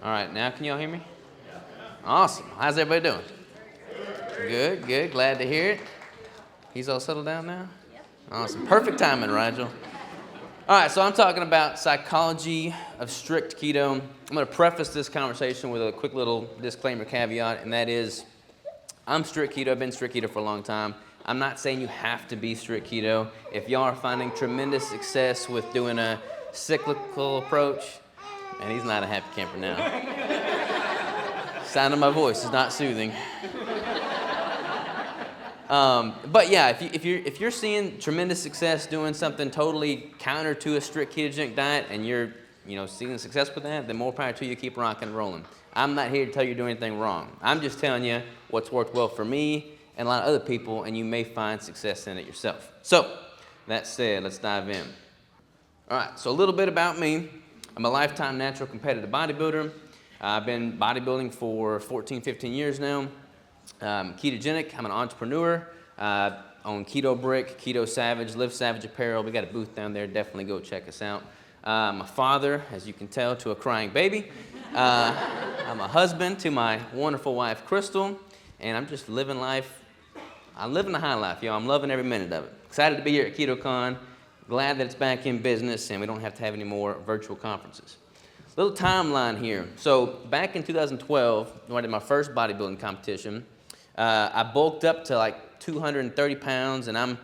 All right, now can y'all hear me? Awesome. How's everybody doing? Good, good. Glad to hear it. He's all settled down now? Yep. Awesome. Perfect timing, Rigel. All right, so I'm talking about psychology of strict keto. I'm going to preface this conversation with a quick little disclaimer caveat, and that is I'm strict keto. I've been strict keto for a long time. I'm not saying you have to be strict keto. If y'all are finding tremendous success with doing a cyclical approach, and he's not a happy camper now. Sound of my voice is not soothing. But yeah, if you're seeing tremendous success doing something totally counter to a strict ketogenic diet, and you're seeing success with that, then more power to you. Keep rocking and rolling. I'm not here to tell you to do anything wrong. I'm just telling you what's worked well for me and a lot of other people, and you may find success in it yourself. So that said, let's dive in. All right, so a little bit about me. I'm a lifetime natural competitive bodybuilder. I've been bodybuilding for 14, 15 years now. Ketogenic, I'm an entrepreneur. Own Keto Brick, Keto Savage, Live Savage Apparel. We got a booth down there. Definitely go check us out. I'm a father, as you can tell, to a crying baby. I'm a husband to my wonderful wife, Crystal. And I'm just living life. I'm living the high life, y'all. I'm loving every minute of it. Excited to be here at Keto Con. Glad that it's back in business and we don't have to have any more virtual conferences. Little timeline here. So back in 2012, when I did my first bodybuilding competition, I bulked up to like 230 pounds, and I'm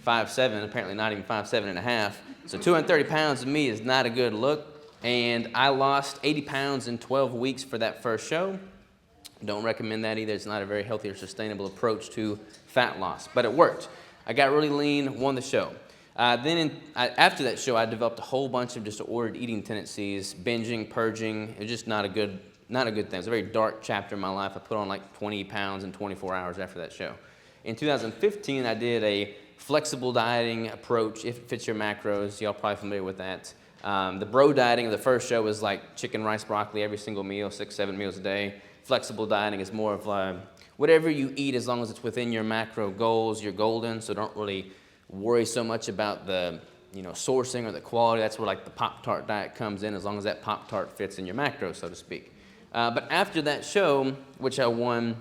5'7", apparently not even 5'7 and a half. So 230 pounds to me is not a good look. And I lost 80 pounds in 12 weeks for that first show. Don't recommend that either. It's not a very healthy or sustainable approach to fat loss, but it worked. I got really lean, won the show. After that show, I developed a whole bunch of disordered eating tendencies, binging, purging. It was just not a good thing. It was a very dark chapter in my life. I put on like 20 pounds in 24 hours after that show. In 2015, I did a flexible dieting approach, if it fits your macros. Y'all probably familiar with that. The bro dieting of the first show was like chicken, rice, broccoli every single meal, 6-7 meals a day. Flexible dieting is more of whatever you eat, as long as it's within your macro goals, you're golden. So don't really worry so much about the sourcing or the quality. That's where like the Pop-Tart diet comes in, as long as that Pop-Tart fits in your macros, so to speak. But after that show, which I won,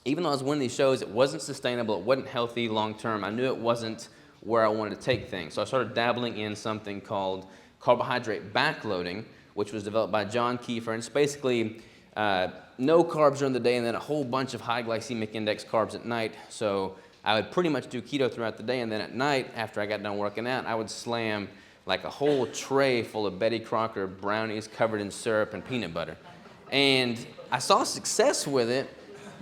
even though I was winning these shows, it wasn't sustainable, it wasn't healthy long term. I knew it wasn't where I wanted to take things. So I started dabbling in something called carbohydrate backloading, which was developed by John Kiefer. And it's basically no carbs during the day and then a whole bunch of high glycemic index carbs at night. So I would pretty much do keto throughout the day, and then at night, after I got done working out, I would slam like a whole tray full of Betty Crocker brownies covered in syrup and peanut butter. And I saw success with it,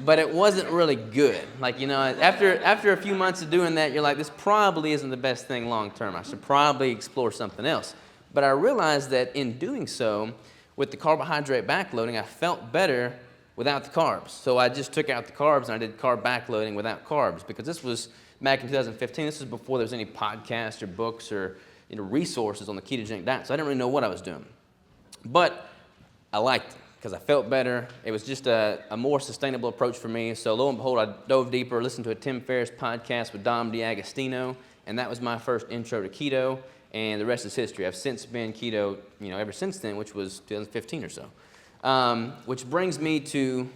but it wasn't really good. Like, after a few months of doing that, you're like, this probably isn't the best thing long term. I should probably explore something else. But I realized that in doing so, with the carbohydrate backloading, I felt better without the carbs. So I just took out the carbs and I did carb backloading without carbs, because this was back in 2015. This was before there was any podcasts or books or resources on the ketogenic diet. So I didn't really know what I was doing. But I liked it because I felt better. It was just a more sustainable approach for me. So lo and behold, I dove deeper, listened to a Tim Ferriss podcast with Dom D'Agostino, and that was my first intro to keto, and the rest is history. I've since been keto, ever since then, which was 2015 or so. Which brings me to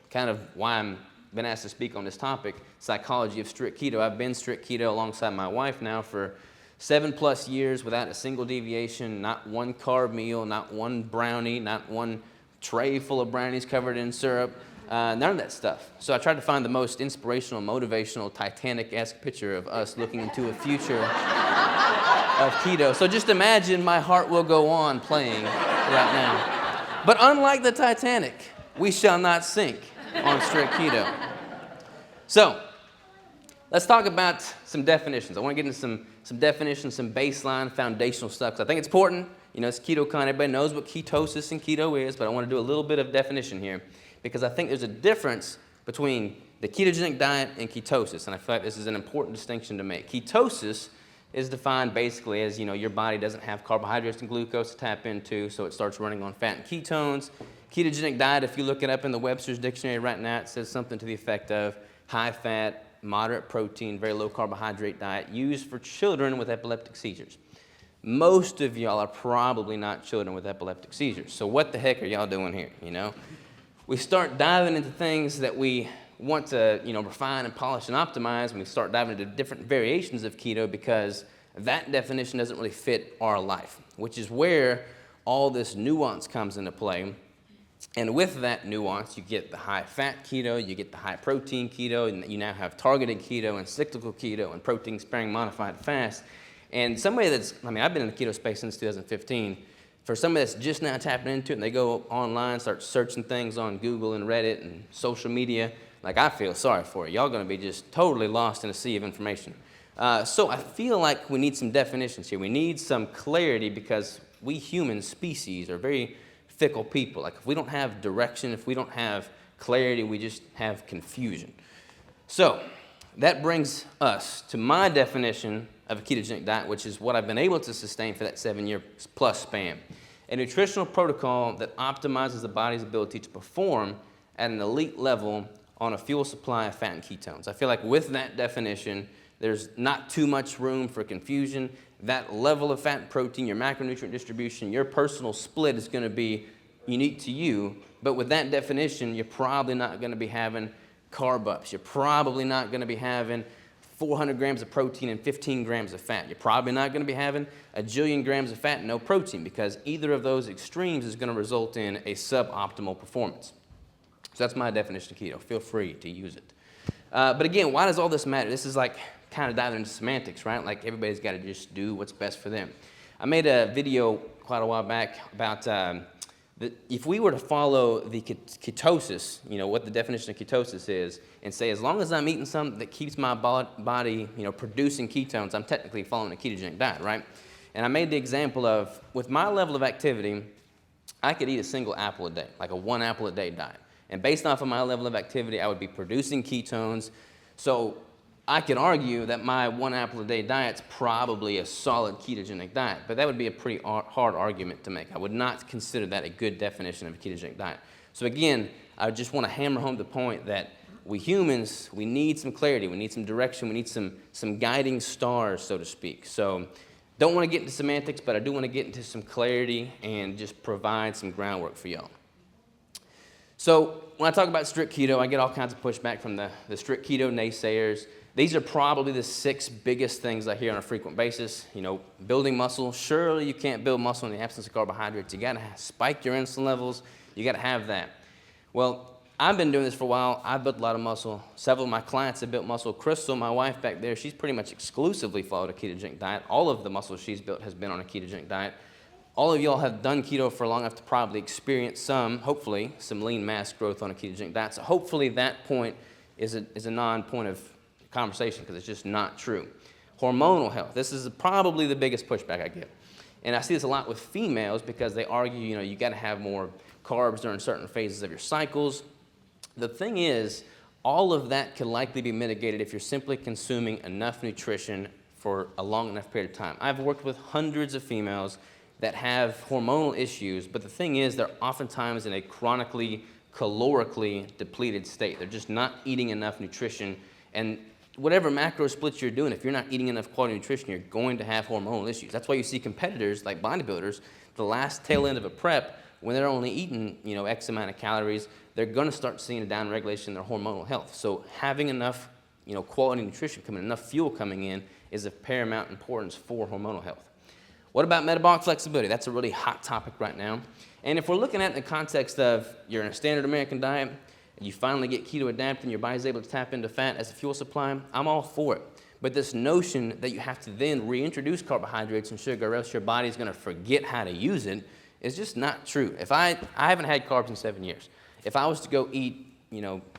kind of why I've been asked to speak on this topic, psychology of strict keto. I've been strict keto alongside my wife now for 7+ years without a single deviation, not one carb meal, not one brownie, not one tray full of brownies covered in syrup, none of that stuff. So I tried to find the most inspirational, motivational, Titanic-esque picture of us looking into a future of keto. So just imagine My Heart Will Go On playing right now. But unlike the Titanic, we shall not sink on strict keto. So let's talk about some definitions. I want to get into some definitions, some baseline foundational stuff, because I think it's important. It's Keto Con. Everybody knows what ketosis and keto is, but I want to do a little bit of definition here, because I think there's a difference between the ketogenic diet and ketosis, and I feel like this is an important distinction to make. Ketosis is defined basically as, your body doesn't have carbohydrates and glucose to tap into, so it starts running on fat and ketones. Ketogenic diet, if you look it up in the Webster's Dictionary right now, it says something to the effect of high fat, moderate protein, very low carbohydrate diet used for children with epileptic seizures. most of y'all are probably not children with epileptic seizures. So what the heck are y'all doing here, you know? We start diving into things that we want to, refine and polish and optimize, and we start diving into different variations of keto because that definition doesn't really fit our life, which is where all this nuance comes into play. And with that nuance, you get the high-fat keto, you get the high-protein keto, and you now have targeted keto and cyclical keto and protein-sparing modified fast. And somebody I've been in the keto space since 2015. For somebody that's just now tapping into it and they go online, start searching things on Google and Reddit and social media, I feel sorry for you. Y'all going to be just totally lost in a sea of information. So I feel like we need some definitions here. We need some clarity because we human species are very fickle people. If we don't have direction, if we don't have clarity, we just have confusion. So that brings us to my definition of a ketogenic diet, which is what I've been able to sustain for that 7-year plus span. A nutritional protocol that optimizes the body's ability to perform at an elite level on a fuel supply of fat and ketones. I feel like with that definition, there's not too much room for confusion. That level of fat and protein, your macronutrient distribution, your personal split is going to be unique to you. But with that definition, you're probably not going to be having carb ups. You're probably not going to be having 400 grams of protein and 15 grams of fat. You're probably not going to be having a jillion grams of fat and no protein because either of those extremes is going to result in a suboptimal performance. So that's my definition of keto. Feel free to use it. But again, why does all this matter? This is kind of diving into semantics, right? Everybody's got to just do what's best for them. I made a video quite a while back about if we were to follow the ketosis, what the definition of ketosis is, and say as long as I'm eating something that keeps my body, producing ketones, I'm technically following a ketogenic diet, right? And I made the example of, with my level of activity, I could eat a single apple a day, like a 1 apple a day diet. And based off of my level of activity, I would be producing ketones. So I could argue that my 1 apple a day diet's probably a solid ketogenic diet, but that would be a pretty hard argument to make. I would not consider that a good definition of a ketogenic diet. So again, I just want to hammer home the point that we humans, we need some clarity, we need some direction, we need some guiding stars, so to speak. So don't want to get into semantics, but I do want to get into some clarity and just provide some groundwork for y'all. So when I talk about strict keto, I get all kinds of pushback from the strict keto naysayers. These are probably the 6 biggest things I hear on a frequent basis. Building muscle. Surely you can't build muscle in the absence of carbohydrates. You got to spike your insulin levels. You got to have that. Well, I've been doing this for a while. I've built a lot of muscle. Several of my clients have built muscle. Crystal, my wife back there, she's pretty much exclusively followed a ketogenic diet. All of the muscle she's built has been on a ketogenic diet. All of y'all have done keto for long enough to probably experience hopefully, some lean mass growth on a ketogenic diet. So hopefully that point is a non-point of conversation because it's just not true. Hormonal health. This is probably the biggest pushback I get. And I see this a lot with females because they argue, you got to have more carbs during certain phases of your cycles. The thing is, all of that can likely be mitigated if you're simply consuming enough nutrition for a long enough period of time. I've worked with hundreds of females that have hormonal issues, but the thing is they're oftentimes in a chronically calorically depleted state. They're just not eating enough nutrition, and whatever macro splits you're doing, if you're not eating enough quality nutrition, you're going to have hormonal issues. That's why you see competitors like bodybuilders, the last tail end of a prep, when they're only eating, X amount of calories, they're going to start seeing a downregulation in their hormonal health. So having enough, quality nutrition coming, enough fuel coming in is of paramount importance for hormonal health. What about metabolic flexibility? That's a really hot topic right now. And if we're looking at it in the context of you're in a standard American diet, and you finally get keto adapted and your body's able to tap into fat as a fuel supply, I'm all for it. But this notion that you have to then reintroduce carbohydrates and sugar or else your body's going to forget how to use it is just not true. If I haven't had carbs in 7 years. If I was to go eat,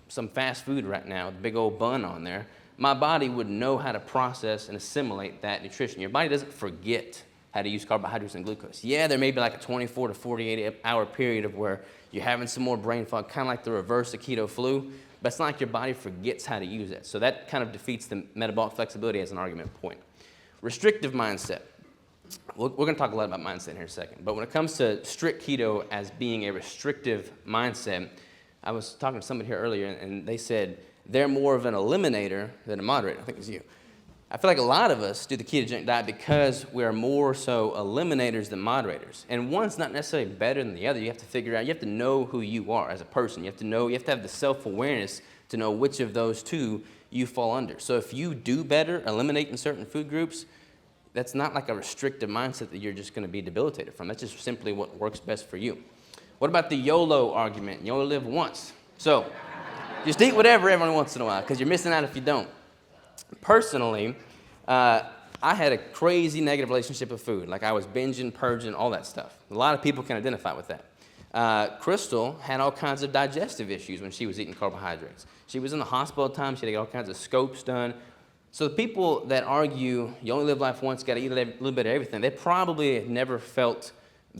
some fast food right now with a big old bun on there, my body would know how to process and assimilate that nutrition. Your body doesn't forget how to use carbohydrates and glucose. Yeah, there may be like a 24 to 48 hour period of where you're having some more brain fog, kind of like the reverse of keto flu, but it's not like your body forgets how to use it. So that kind of defeats the metabolic flexibility as an argument point. Restrictive mindset. We're going to talk a lot about mindset here in a second, but when it comes to strict keto as being a restrictive mindset, I was talking to somebody here earlier and they said they're more of an eliminator than a moderator. I think it was you. I feel like a lot of us do the ketogenic diet because we are more so eliminators than moderators. And one's not necessarily better than the other. You have to figure out, you have to know who you are as a person. You have to have the self-awareness to know which of those two you fall under. So if you do better eliminating certain food groups, that's not like a restrictive mindset that you're just going to be debilitated from. That's just simply what works best for you. What about the YOLO argument? You only live once. So just eat whatever every once in a while, because you're missing out if you don't. Personally, I had a crazy negative relationship with food. Like I was binging, purging, all that stuff. A lot of people can identify with that. Crystal had all kinds of digestive issues when she was eating carbohydrates. She was in the hospital at times. She had to get all kinds of scopes done. So the people that argue you only live life once, got to eat a little bit of everything, they probably have never felt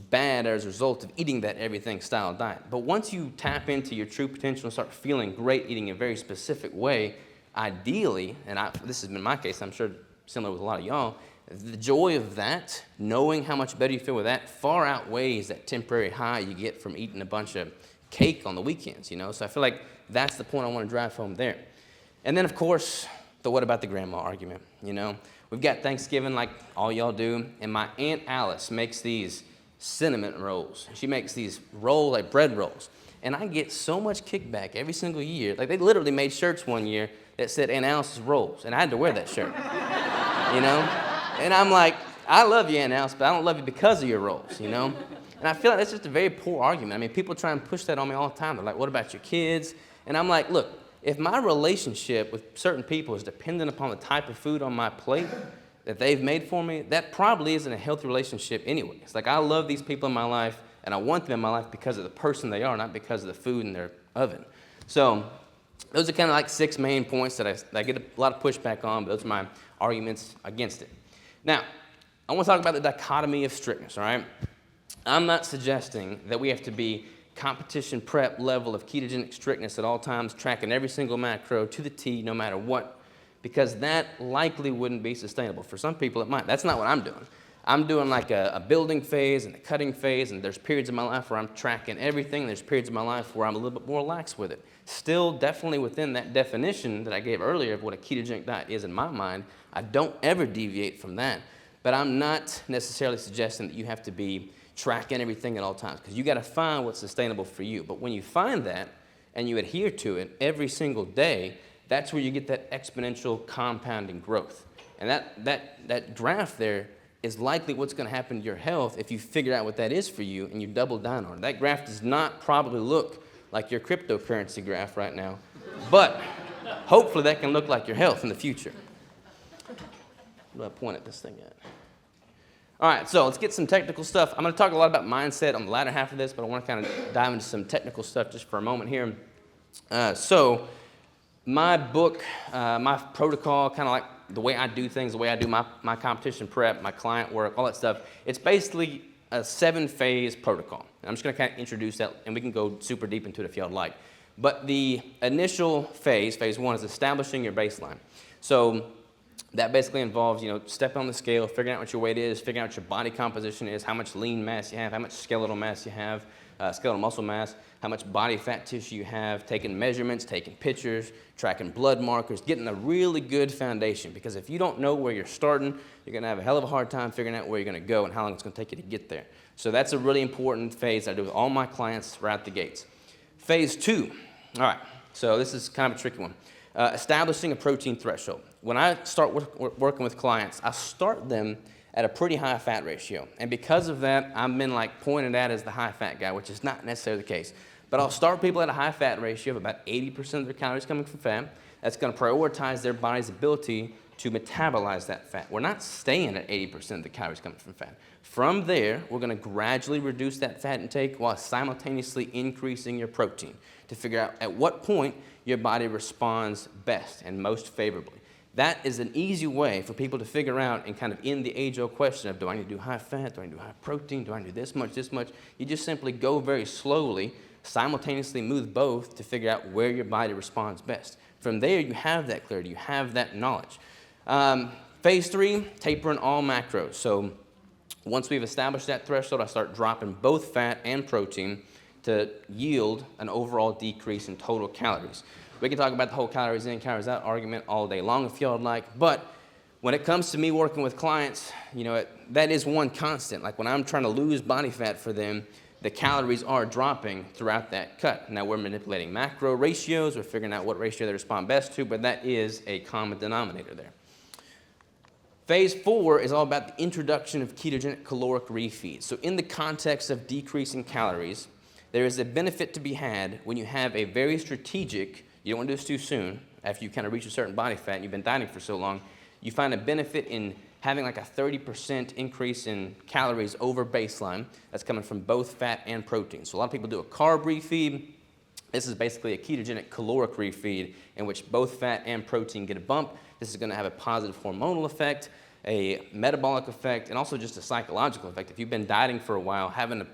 bad as a result of eating that everything style diet. But once you tap into your true potential and start feeling great eating a very specific way, ideally, and this has been my case, I'm sure similar with a lot of y'all, the joy of that, knowing how much better you feel with that, far outweighs that temporary high you get from eating a bunch of cake on the weekends, you know? So I feel like that's the point I want to drive home there. And then, of course, the what about the grandma argument, you know? We've got Thanksgiving like all y'all do, and my Aunt Alice makes these cinnamon rolls. She makes these rolls, like bread rolls. And I get so much kickback every single year. Like they literally made shirts one year that said Aunt Alice's rolls, and I had to wear that shirt, you know? And I'm like, I love you, Aunt Alice, but I don't love you because of your rolls, you know? And I feel like that's just a very poor argument. I mean, people try and push that on me all the time. They're like, what about your kids? And I'm like, look, if my relationship with certain people is dependent upon the type of food on my plate that they've made for me, that probably isn't a healthy relationship anyway. It's like I love these people in my life, and I want them in my life because of the person they are, not because of the food in their oven. So those are kind of like 6 main points that I get a lot of pushback on, but those are my arguments against it. Now, I want to talk about the dichotomy of strictness, all right? I'm not suggesting that we have to be competition prep level of ketogenic strictness at all times, tracking every single macro to the T no matter what, because that likely wouldn't be sustainable. For some people it might. That's not what I'm doing. I'm doing like a building phase and a cutting phase, and there's periods of my life where I'm tracking everything. There's periods of my life where I'm a little bit more lax with it. Still definitely within that definition that I gave earlier of what a ketogenic diet is in my mind. I don't ever deviate from that. But I'm not necessarily suggesting that you have to be tracking everything at all times, because you got to find what's sustainable for you. But when you find that and you adhere to it every single day, that's where you get that exponential compounding growth. And that graph there is likely what's going to happen to your health if you figure out what that is for you and you double down on it. That graph does not probably look like your cryptocurrency graph right now, but hopefully that can look like your health in the future. Where do I point at this thing at? All right, so let's get some technical stuff. I'm going to talk a lot about mindset on the latter half of this, but I want to kind of dive into some technical stuff just for a moment here. So my book, my protocol, kind of like the way I do things, the way I do my competition prep, my client work, all that stuff, it's basically a 7-phase protocol. And I'm just going to kind of introduce that, and we can go super deep into it if y'all like. But the initial phase, phase 1, is establishing your baseline. So that basically involves, stepping on the scale, figuring out what your weight is, figuring out what your body composition is, how much lean mass you have, how much skeletal mass you have, skeletal muscle mass, how much body fat tissue you have, taking measurements, taking pictures, tracking blood markers, getting a really good foundation. Because if you don't know where you're starting, you're going to have a hell of a hard time figuring out where you're going to go and how long it's going to take you to get there. So that's a really important phase I do with all my clients right out the gates. Phase 2, all right, so this is kind of a tricky one. Establishing a protein threshold. When I start working with clients, I start them at a pretty high fat ratio. And because of that, I've been pointed at as the high fat guy, which is not necessarily the case. But I'll start people at a high fat ratio of about 80% of their calories coming from fat. That's going to prioritize their body's ability to metabolize that fat. We're not staying at 80% of the calories coming from fat. From there, we're going to gradually reduce that fat intake while simultaneously increasing your protein to figure out at what point your body responds best and most favorably. That is an easy way for people to figure out and kind of end the age-old question of, do I need to do high fat, do I need to do high protein, do I need to do this much, this much? You just simply go very slowly, simultaneously move both to figure out where your body responds best. From there, you have that clarity, you have that knowledge. Phase 3, tapering all macros. So once we've established that threshold, I start dropping both fat and protein to yield an overall decrease in total calories. We can talk about the whole calories in, calories out argument all day long if y'all like, but when it comes to me working with clients, that is one constant. Like when I'm trying to lose body fat for them, the calories are dropping throughout that cut. Now we're manipulating macro ratios, we're figuring out what ratio they respond best to, but that is a common denominator there. Phase 4 is all about the introduction of ketogenic caloric refeed. So in the context of decreasing calories, there is a benefit to be had when you have a very strategic, you don't want to do this too soon, after you kind of reach a certain body fat and you've been dieting for so long, you find a benefit in having like a 30% increase in calories over baseline. That's coming from both fat and protein. So a lot of people do a carb refeed. This is basically a ketogenic caloric refeed in which both fat and protein get a bump. This is going to have a positive hormonal effect, a metabolic effect, and also just a psychological effect. If you've been dieting for a while, having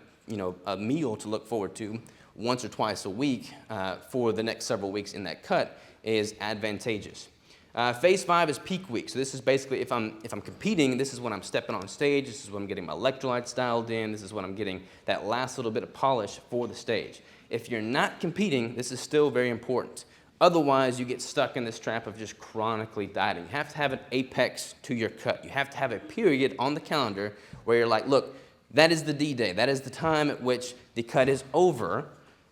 a meal to look forward to once or twice a week for the next several weeks in that cut is advantageous. Phase 5 is peak week. So this is basically if I'm competing, this is when I'm stepping on stage, this is when I'm getting my electrolytes dialed in, this is when I'm getting that last little bit of polish for the stage. If you're not competing, this is still very important. Otherwise, you get stuck in this trap of just chronically dieting. You have to have an apex to your cut. You have to have a period on the calendar where you're like, look, that is the D-Day. That is the time at which the cut is over,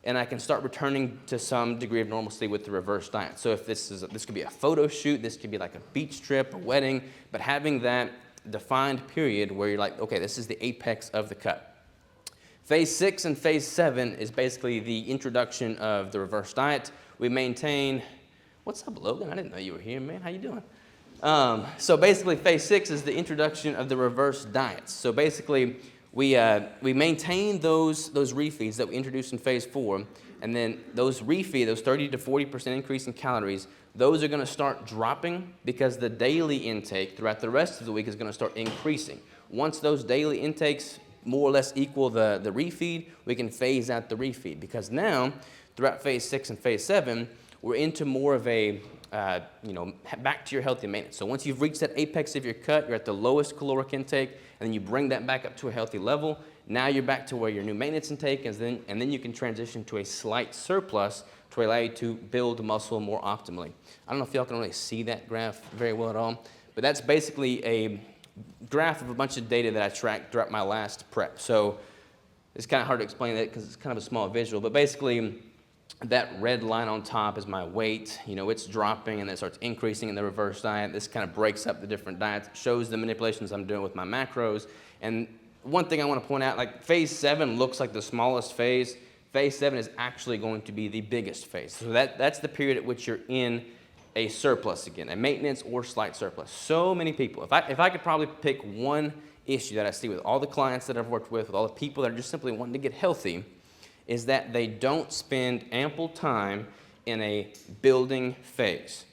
and I can start returning to some degree of normalcy with the reverse diet. So if this could be a photo shoot, this could be like a beach trip, a wedding, but having that defined period where you're like, okay, this is the apex of the cut. Phase 6 and phase 7 is basically the introduction of the reverse diet. We maintain, what's up, Logan? I didn't know you were here, man. How you doing? So basically phase 6 is the introduction of the reverse diets. So basically, we maintain those refeeds that we introduced in phase 4, and then those 30 to 40% increase in calories, those are going to start dropping because the daily intake throughout the rest of the week is going to start increasing. Once those daily intakes more or less equal the refeed, we can phase out the refeed because now throughout phase 6 and phase 7, we're into more of a back to your healthy maintenance. So once you've reached that apex of your cut, you're at the lowest caloric intake, and then you bring that back up to a healthy level. Now you're back to where your new maintenance intake is, and then you can transition to a slight surplus to allow you to build muscle more optimally. I don't know if y'all can really see that graph very well at all, but that's basically a graph of a bunch of data that I tracked throughout my last prep. So it's kind of hard to explain that because it's kind of a small visual, but basically that red line on top is my weight. It's dropping and then it starts increasing in the reverse diet. This kind of breaks up the different diets, shows the manipulations I'm doing with my macros. And one thing I want to point out, like phase 7 looks like the smallest phase. Phase 7 is actually going to be the biggest phase. So that's the period at which you're in a surplus again, a maintenance or slight surplus. So many people, if I could probably pick one issue that I see with all the clients that I've worked with all the people that are just simply wanting to get healthy, is that they don't spend ample time in a building phase.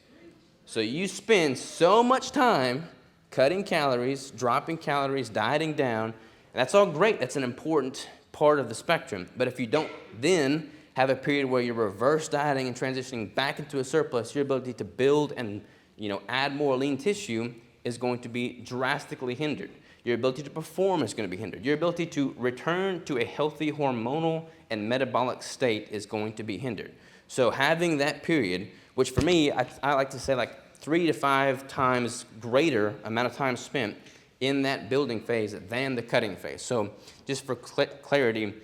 So you spend so much time cutting calories, dropping calories, dieting down, and that's all great. That's an important part of the spectrum. But if you don't then have a period where you're reverse dieting and transitioning back into a surplus, your ability to build and add more lean tissue is going to be drastically hindered. Your ability to perform is going to be hindered. Your ability to return to a healthy hormonal and metabolic state is going to be hindered. So having that period, which for me, I like to say like 3 to 5 times greater amount of time spent in that building phase than the cutting phase. So just for clarity,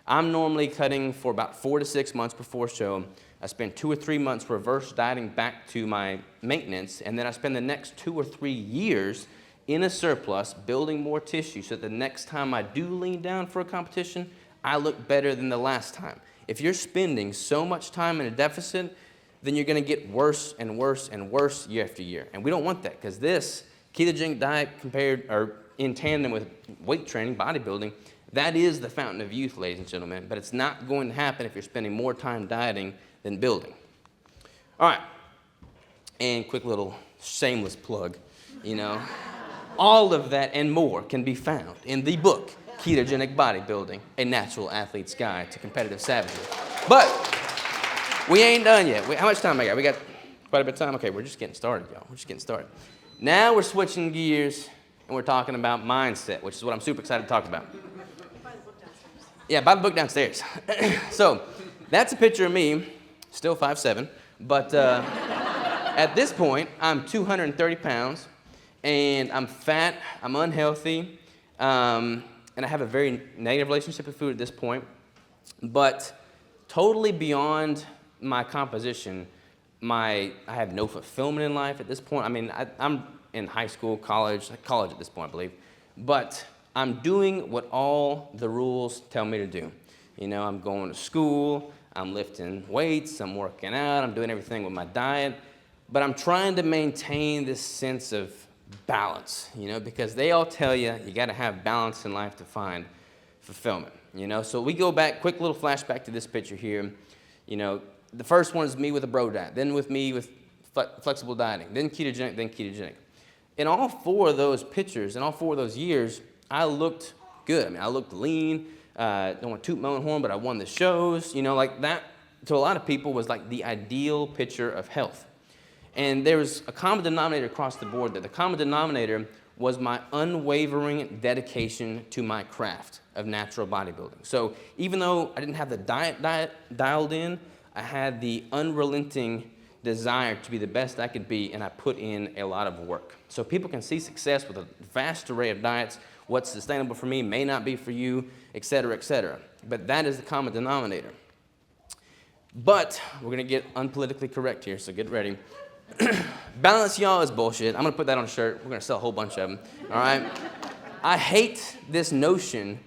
I'm normally cutting for about 4 to 6 months before show. I spend 2 or 3 months reverse dieting back to my maintenance, and then I spend the next 2 or 3 years in a surplus, building more tissue so that the next time I do lean down for a competition, I look better than the last time. If you're spending so much time in a deficit, then you're going to get worse and worse and worse year after year. And we don't want that because this ketogenic diet in tandem with weight training, bodybuilding, that is the fountain of youth, ladies and gentlemen. But it's not going to happen if you're spending more time dieting than building. All right. And quick little shameless plug, All of that and more can be found in the book, Ketogenic Bodybuilding, A Natural Athlete's Guide to Competitive Savagery. But we ain't done yet. How much time I got? We got quite a bit of time? Okay, we're just getting started, y'all. We're just getting started. Now we're switching gears, and we're talking about mindset, which is what I'm super excited to talk about. Buy the book downstairs. Yeah, buy the book downstairs. So that's a picture of me, still 5'7", but at this point, I'm 230 pounds, and I'm fat, I'm unhealthy, and I have a very negative relationship with food at this point. But totally beyond my composition, I have no fulfillment in life at this point. I mean, I'm in high school, college at this point, I believe. But I'm doing what all the rules tell me to do. You know, I'm going to school, I'm lifting weights, I'm working out, I'm doing everything with my diet. But I'm trying to maintain this sense of balance, you know, because they all tell you got to have balance in life to find fulfillment, you know. So we go back, quick little flashback to this picture here. You know, the first one is me with a bro diet, then with me with flexible dieting, then ketogenic. In all four of those pictures, in all 4 of those years, I looked good. I mean, I looked lean. Don't want to toot my own horn, but I won the shows. You know, like that, to a lot of people, was like the ideal picture of health. And there was a common denominator across the board there. The common denominator was my unwavering dedication to my craft of natural bodybuilding. So even though I didn't have the diet dialed in, I had the unrelenting desire to be the best I could be, and I put in a lot of work. So people can see success with a vast array of diets. What's sustainable for me may not be for you, et cetera, et cetera. But that is the common denominator. But we're going to get unpolitically correct here, so get ready. Balance, y'all, is bullshit. I'm going to put that on a shirt. We're going to sell a whole bunch of them, all right? I hate this notion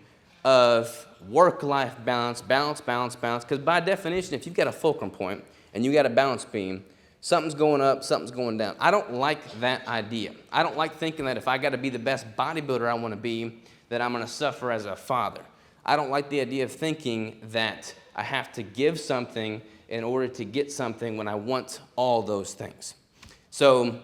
of work-life balance, because by definition, if you've got a fulcrum point and you got a balance beam, something's going up, something's going down. I don't like that idea. I don't like thinking that if I got to be the best bodybuilder I want to be, that I'm going to suffer as a father. I don't like the idea of thinking that I have to give something in order to get something when I want all those things. So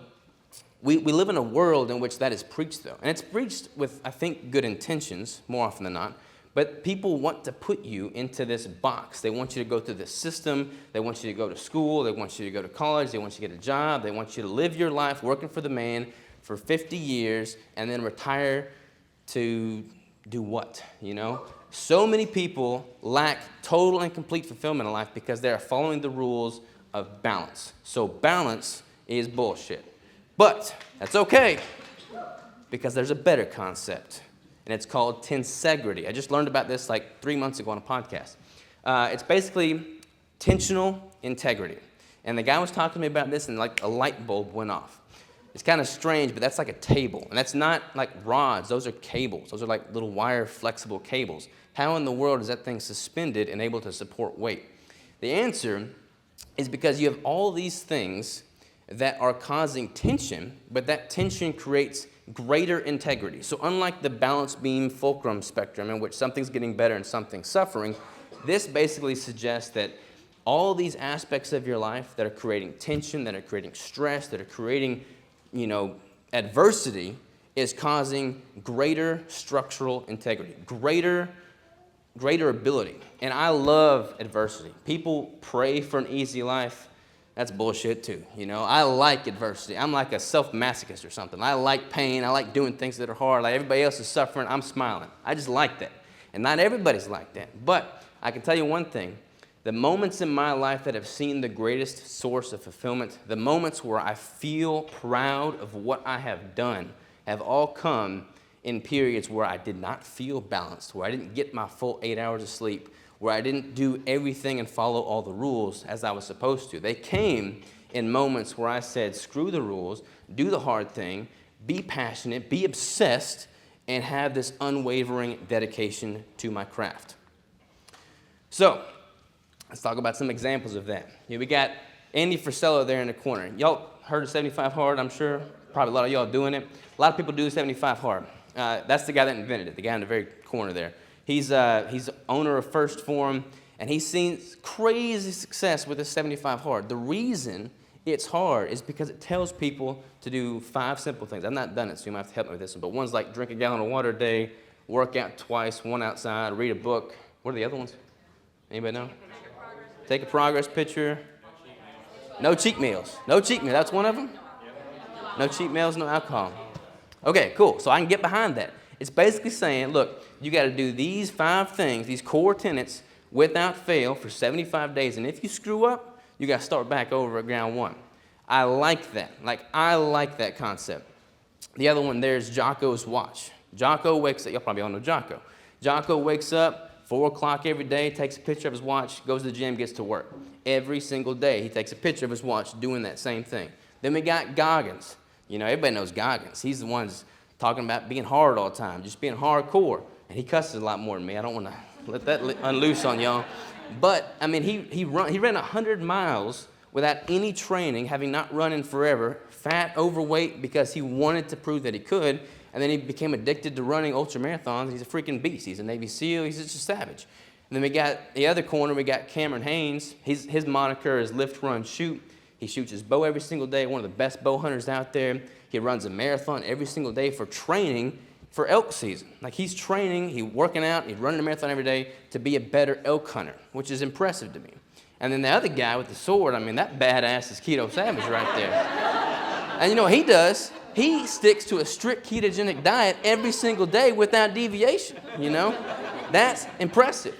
we live in a world in which that is preached, though. And it's preached with, I think, good intentions, more often than not. But people want to put you into this box. They want you to go through this system. They want you to go to school. They want you to go to college. They want you to get a job. They want you to live your life working for the man for 50 years and then retire to do what, you know? So many people lack total and complete fulfillment in life because they are following the rules of balance. So balance is bullshit. But that's okay, because there's a better concept, and it's called tensegrity. I just learned about this like 3 months ago on a podcast. It's basically tensional integrity. And the guy was talking to me about this, and like a light bulb went off. It's kind of strange, but that's like a table. And that's not like rods. Those are cables. Those are like little wire flexible cables. How in the world is that thing suspended and able to support weight? The answer is because you have all these things that are causing tension, but that tension creates greater integrity. So unlike the balance beam fulcrum spectrum in which something's getting better and something's suffering, this basically suggests that all these aspects of your life that are creating tension, that are creating stress, that are creating, you know, adversity, is causing greater structural integrity, greater ability. And I love adversity. People pray for an easy life. That's bullshit too, you know. I like adversity. I'm like a self-masochist or something. I like pain. I like doing things that are hard. Like everybody else is suffering, I'm smiling. I just like that. And not everybody's like that. But I can tell you one thing. The moments in my life that have seen the greatest source of fulfillment, the moments where I feel proud of what I have done, have all come in periods where I did not feel balanced, where I didn't get my full 8 hours of sleep, where I didn't do everything and follow all the rules as I was supposed to. They came in moments where I said, screw the rules, do the hard thing, be passionate, be obsessed, and have this unwavering dedication to my craft. So, let's talk about some examples of that. Here we got Andy Frisello there in the corner. Y'all heard of 75 Hard, I'm sure. Probably a lot of y'all doing it. A lot of people do 75 Hard. That's the guy that invented it, the guy in the very corner there. He's owner of First Form, and he's seen crazy success with his 75 Hard. The reason it's hard is because it tells people to do 5 simple things. I've not done it, so you might have to help me with this one. But one's like drink a gallon of water a day, work out twice, one outside, read a book. What are the other ones? Anybody know? Take a progress picture. No cheat meals. No cheat meals. That's one of them? No cheat meals, no alcohol. Okay, cool. So I can get behind that. It's basically saying, look, you got to do these 5 things, these core tenets, without fail for 75 days. And if you screw up, you got to start back over at ground one. I like that. I like that concept. The other one there is Jocko's watch. Jocko wakes up, y'all probably all know Jocko. Jocko wakes up 4 o'clock every day, takes a picture of his watch, goes to the gym, gets to work. Every single day he takes a picture of his watch doing that same thing. Then we got Goggins. You know, everybody knows Goggins. He's the one talking about being hard all the time, just being hardcore. And he cusses a lot more than me. I don't want to let that unloose on y'all. But, I mean, he ran 100 miles without any training, having not run in forever, fat, overweight, because he wanted to prove that he could. And then he became addicted to running ultra marathons. He's a freaking beast. He's a Navy SEAL. He's just a savage. And then we got the other corner, we got Cameron Haynes. His moniker is lift, run, shoot. He shoots his bow every single day, one of the best bow hunters out there. He runs a marathon every single day for training for elk season. Like, he's training, he's working out, he's running a marathon every day to be a better elk hunter, which is impressive to me. And then the other guy with the sword, I mean, that badass is Keto Savage right there. And you know what he does? He sticks to a strict ketogenic diet every single day without deviation, you know? That's impressive.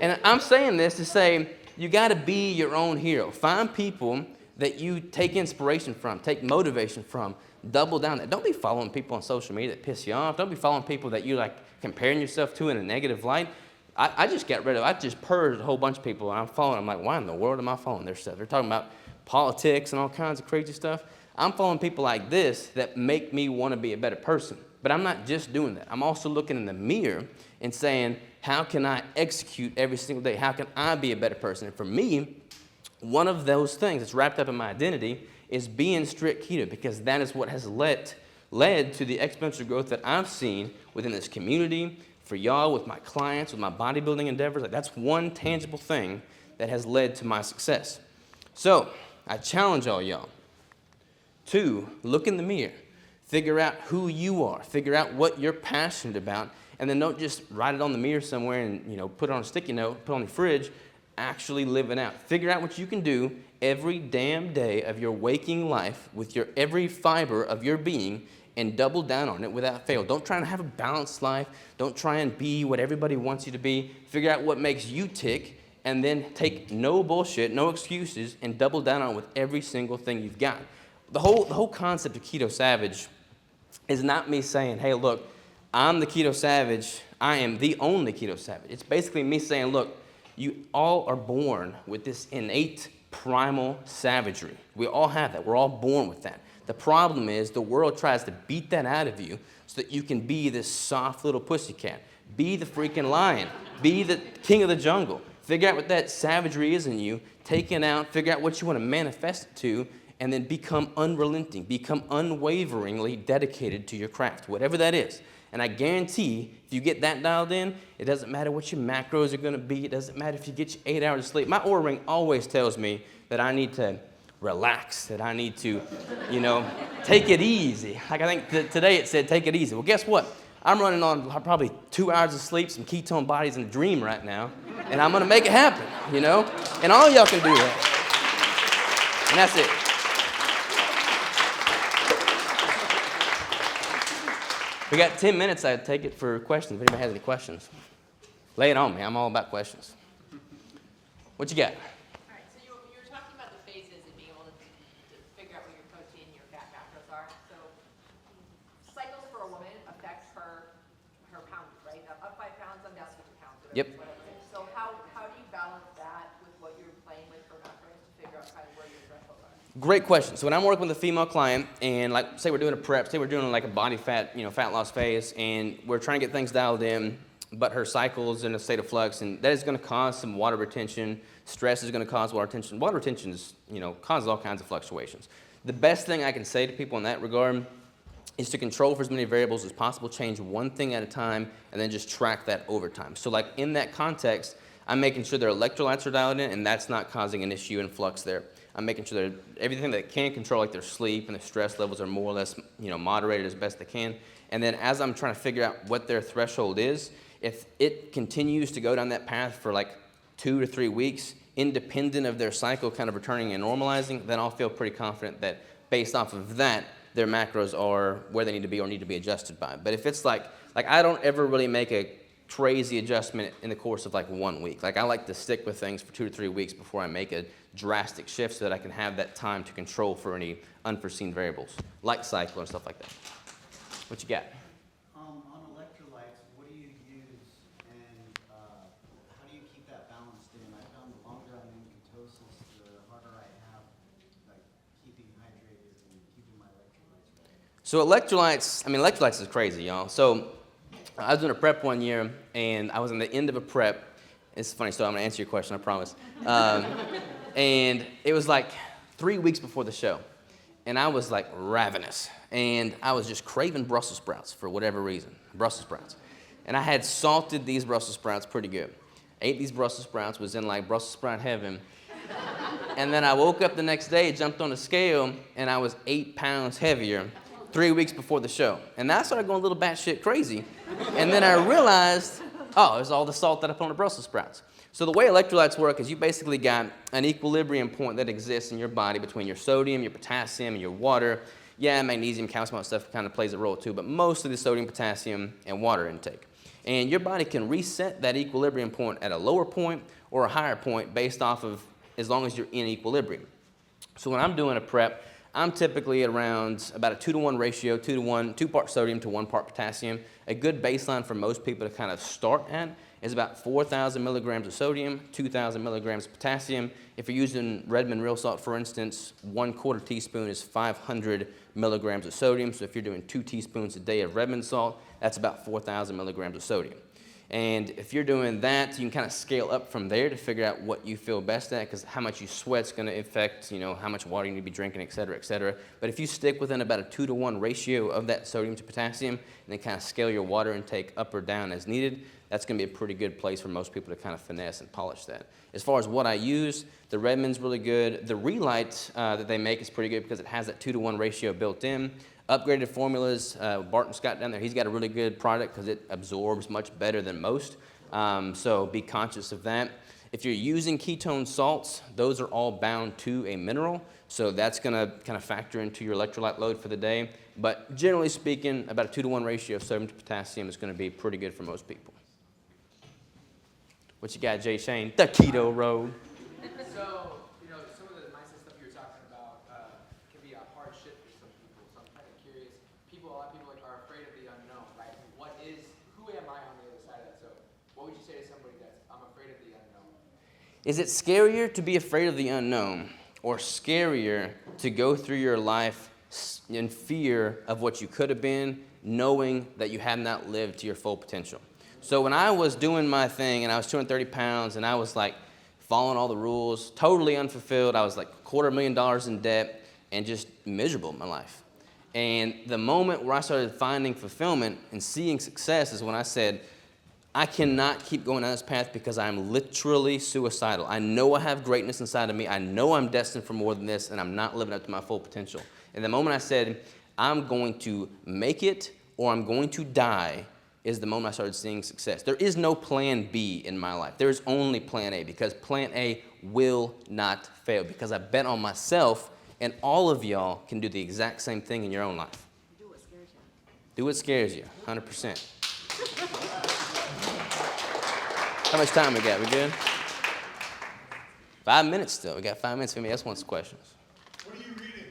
And I'm saying this to say, you gotta be your own hero. Find people that you take inspiration from, take motivation from, double down. Don't be following people on social media that piss you off. Don't be following people that you like comparing yourself to in a negative light. I just purged a whole bunch of people, and I'm like, why in the world am I following their stuff? They're talking about politics and all kinds of crazy stuff. I'm following people like this that make me want to be a better person. But I'm not just doing that. I'm also looking in the mirror and saying, how can I execute every single day? How can I be a better person? And for me, one of those things that's wrapped up in my identity is being strict keto, because that is what has led to the exponential growth that I've seen within this community, for y'all, with my clients, with my bodybuilding endeavors. Like, that's one tangible thing that has led to my success. So I challenge all y'all to look in the mirror, figure out who you are, figure out what you're passionate about, and then don't just write it on the mirror somewhere and, you know, put it on a sticky note, put it on your fridge. Actually live it out. Figure out what you can do every damn day of your waking life with your every fiber of your being, and double down on it without fail. Don't try and have a balanced life. Don't try and be what everybody wants you to be. Figure out what makes you tick, and then take no bullshit, no excuses, and double down on it with every single thing you've got. The whole concept of Keto Savage is not me saying, hey, look, I'm the Keto Savage. I am the only Keto Savage. It's basically me saying, look, you all are born with this innate primal savagery. We all have that. We're all born with that. The problem is the world tries to beat that out of you so that you can be this soft little pussycat. Be the freaking lion. Be the king of the jungle. Figure out what that savagery is in you. Take it out. Figure out what you want to manifest it to. And then become unrelenting. Become unwaveringly dedicated to your craft, whatever that is. And I guarantee, if you get that dialed in, it doesn't matter what your macros are going to be. It doesn't matter if you get your 8 hours of sleep. My Oura Ring always tells me that I need to relax, that I need to, you know, take it easy. Like, I think today it said take it easy. Well, guess what? I'm running on probably 2 hours of sleep, some ketone bodies, and a dream right now. And I'm going to make it happen, you know? And all y'all can do that. And that's it. We got 10 minutes. I'd take it for questions. If anybody has any questions, lay it on me. I'm all about questions. What you got? All right, so you were talking about the phases and being able to figure out what your protein and your fat macros are. So cycles for a woman affect her poundage, right? Up 5 pounds, I'm down 50 pounds. Yep. Whatever. So how do you balance that with what you're playing with for macros to figure out kind of where your thresholds are? Great question. So when I'm working with a female client, and like, say we're doing a prep, say we're doing like a body fat, fat loss phase, and we're trying to get things dialed in, but her cycle's in a state of flux, and that is going to cause some water retention. Stress is going to cause water retention. Water retention is, causes all kinds of fluctuations. The best thing I can say to people in that regard is to control for as many variables as possible, change one thing at a time, and then just track that over time. So like in that context, I'm making sure their electrolytes are dialed in, and that's not causing an issue in flux there. I'm making sure that everything that can control, like their sleep and their stress levels, are more or less, moderated as best they can. And then as I'm trying to figure out what their threshold is, if it continues to go down that path for like 2 to 3 weeks, independent of their cycle kind of returning and normalizing, then I'll feel pretty confident that based off of that, their macros are where they need to be or need to be adjusted by. But if it's like I don't ever really make a crazy adjustment in the course of like 1 week. Like, I like to stick with things for 2 to 3 weeks before I make a drastic shift so that I can have that time to control for any unforeseen variables, like cycle and stuff like that. What you got? On electrolytes, what do you use, and how do you keep that balanced in? I found the longer I'm in ketosis, the harder I have, like, keeping hydrated and keeping my electrolytes right. So electrolytes is crazy, y'all. So I was doing a prep one year, and I was in the end of a prep. It's a funny story. I'm going to answer your question, I promise. And it was like 3 weeks before the show, and I was like ravenous, and I was just craving Brussels sprouts for whatever reason, Brussels sprouts. And I had salted these Brussels sprouts pretty good. Ate these Brussels sprouts, was in like Brussels sprout heaven. And then I woke up the next day, jumped on the scale, and I was 8 pounds heavier 3 weeks before the show. And then I started going a little batshit crazy. And then I realized, oh, it was all the salt that I put on the Brussels sprouts. So the way electrolytes work is you basically got an equilibrium point that exists in your body between your sodium, your potassium, and your water. Yeah, magnesium, calcium, all that stuff kind of plays a role too, but mostly the sodium, potassium, and water intake. And your body can reset that equilibrium point at a lower point or a higher point based off of as long as you're in equilibrium. So when I'm doing a prep, I'm typically at around about a 2-to-1 ratio, 2 part sodium to 1 part potassium. A good baseline for most people to kind of start at is about 4,000 milligrams of sodium, 2,000 milligrams of potassium. If you're using Redmond real salt, for instance, 1/4 teaspoon is 500 milligrams of sodium. So if you're doing 2 teaspoons a day of Redmond salt, that's about 4,000 milligrams of sodium. And if you're doing that, you can kind of scale up from there to figure out what you feel best at, because how much you sweat is going to affect, how much water you need to be drinking, et cetera, et cetera. But if you stick within about a 2-to-1 ratio of that sodium to potassium, and then kind of scale your water intake up or down as needed, that's going to be a pretty good place for most people to kind of finesse and polish that. As far as what I use, the Redmond's really good. The Relight that they make is pretty good because it has that 2-to-1 ratio built in. Upgraded formulas, Barton Scott down there, he's got a really good product because it absorbs much better than most. So be conscious of that. If you're using ketone salts, those are all bound to a mineral. So that's going to kind of factor into your electrolyte load for the day. But generally speaking, about a 2-to-1 ratio of sodium to potassium is going to be pretty good for most people. What you got, Jay Shane? The keto road. So, some of the mindset stuff you were talking about can be a hard shit for some people. So I'm kind of curious. A lot of people are afraid of the unknown, right? Who am I on the other side of that? So what would you say to somebody that's, I'm afraid of the unknown? Is it scarier to be afraid of the unknown, or scarier to go through your life in fear of what you could have been, knowing that you have not lived to your full potential? So when I was doing my thing and I was 230 pounds and I was like following all the rules, totally unfulfilled, I was like $250,000 in debt and just miserable in my life. And the moment where I started finding fulfillment and seeing success is when I said, I cannot keep going down this path because I'm literally suicidal. I know I have greatness inside of me. I know I'm destined for more than this, and I'm not living up to my full potential. And the moment I said, I'm going to make it or I'm going to die, is the moment I started seeing success. There is no plan B in my life. There is only plan A, because plan A will not fail, because I bet on myself, and all of y'all can do the exact same thing in your own life. Do what scares you. Do what scares you, 100%. How much time we got? We good? 5 minutes still. We got 5 minutes. If anybody else wants questions. What are you reading?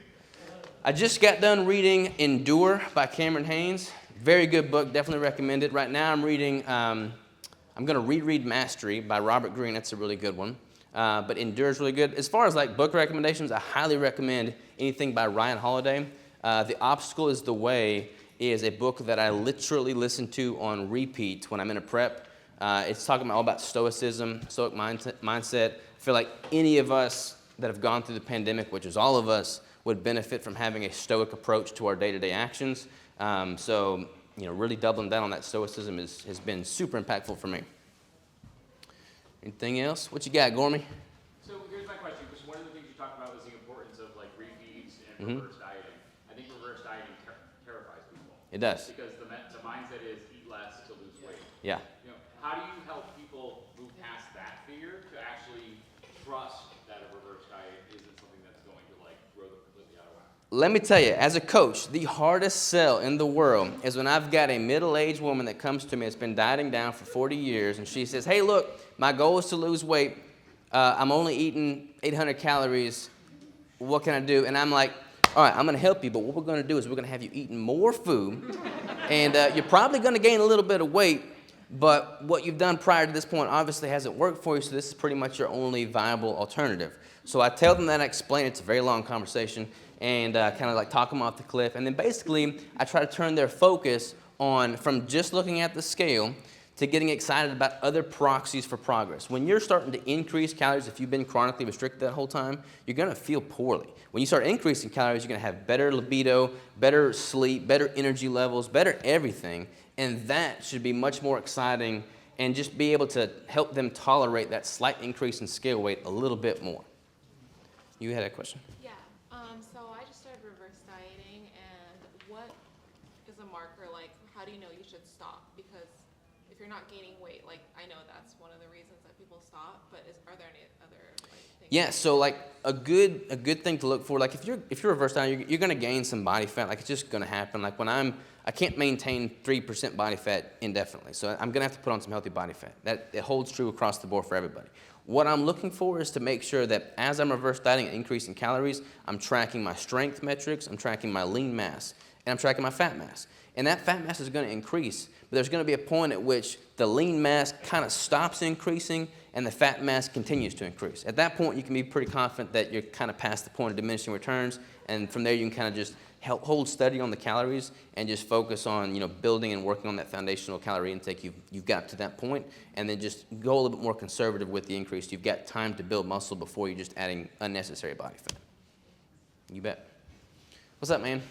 I just got done reading Endure by Cameron Haynes. Very good book. Definitely recommend it. Right now I'm reading, I'm going to reread Mastery by Robert Greene. That's a really good one. But Endure is really good. As far as like book recommendations, I highly recommend anything by Ryan Holiday. The Obstacle is the Way is a book that I literally listen to on repeat when I'm in a prep. It's talking all about stoicism, stoic mindset. I feel like any of us that have gone through the pandemic, which is all of us, would benefit from having a stoic approach to our day-to-day actions. So, really doubling down on that stoicism has been super impactful for me. Anything else? What you got, Gormy? So here's my question, because one of the things you talked about was the importance of like refeeds and reverse dieting. I think reverse dieting terrifies people. It does. Because the mindset is eat less to lose weight. Yeah. How do you help people move past that fear to actually trust that a reverse diet isn't something that's going to like throw them completely out of whack? Let me tell you, as a coach, the hardest sell in the world is when I've got a middle-aged woman that comes to me that's been dieting down for 40 years, and she says, hey, look, my goal is to lose weight. I'm only eating 800 calories. What can I do? And I'm like, all right, I'm going to help you, but what we're going to do is we're going to have you eating more food, and you're probably going to gain a little bit of weight, but what you've done prior to this point obviously hasn't worked for you, so this is pretty much your only viable alternative. So I tell them that, I explain it. It's a very long conversation, and kind of like talk them off the cliff. And then basically, I try to turn their focus on from just looking at the scale to getting excited about other proxies for progress. When you're starting to increase calories, if you've been chronically restricted that whole time, you're gonna feel poorly. When you start increasing calories, you're gonna have better libido, better sleep, better energy levels, better everything, and that should be much more exciting and just be able to help them tolerate that slight increase in scale weight a little bit more. You had a question? Yeah, so I just started reverse dieting, and what is a marker, like, how do you know you should stop? Because if you're not gaining weight, like, I know that's one of the reasons that people stop, but are there any other, like, things? Yeah, so like a good thing to look for, like if you're reverse dieting, you're gonna gain some body fat, like it's just gonna happen. Like when I can't maintain 3% body fat indefinitely, so I'm gonna have to put on some healthy body fat. That it holds true across the board for everybody. What I'm looking for is to make sure that as I'm reverse dieting and increasing calories, I'm tracking my strength metrics, I'm tracking my lean mass, and I'm tracking my fat mass. And that fat mass is going to increase, but there's going to be a point at which the lean mass kind of stops increasing and the fat mass continues to increase. At that point, you can be pretty confident that you're kind of past the point of diminishing returns, and from there you can kind of just hold steady on the calories and just focus on, you know, building and working on that foundational calorie intake you've got to that point, and then just go a little bit more conservative with the increase. You've got time to build muscle before you're just adding unnecessary body fat. You bet. What's up, man?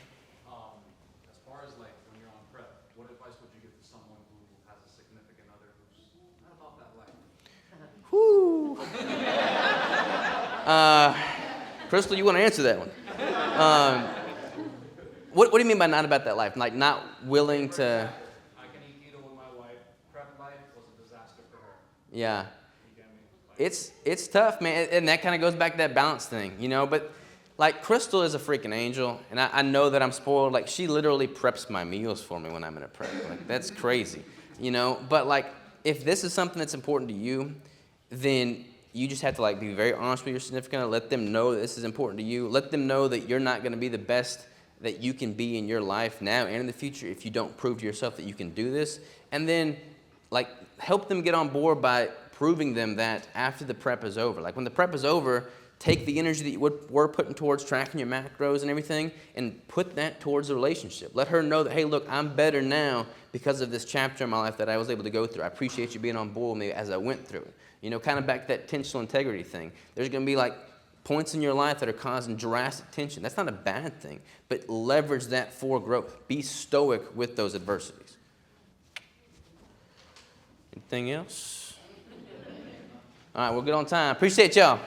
As far as like when you're on prep, what advice would you give to someone who has a significant other who's not about that life? Whoo. Crystal, you want to answer that one? What do you mean by not about that life? Like not willing to? I can eat keto with my wife. Prep life was a disaster for her. Yeah. You get me? Like, It's tough, man, and that kind of goes back to that balance thing, you know. But like Crystal is a freaking angel, and I know that I'm spoiled. Like she literally preps my meals for me when I'm in a prep. Like that's crazy, you know. But like if this is something that's important to you, then you just have to like be very honest with your significant other. Let them know that this is important to you. Let them know that you're not going to be the best that you can be in your life now and in the future if you don't prove to yourself that you can do this. And then like help them get on board by proving them that after the prep is over. Like when the prep is over, take the energy that you were putting towards tracking your macros and everything and put that towards the relationship. Let her know that, hey, look, I'm better now because of this chapter in my life that I was able to go through. I appreciate you being on board with me as I went through it. You know, kind of back to that tensional integrity thing. There's going to be like points in your life that are causing drastic tension. That's not a bad thing, but leverage that for growth. Be stoic with those adversities. Anything else? All right, we're good on time. Appreciate y'all.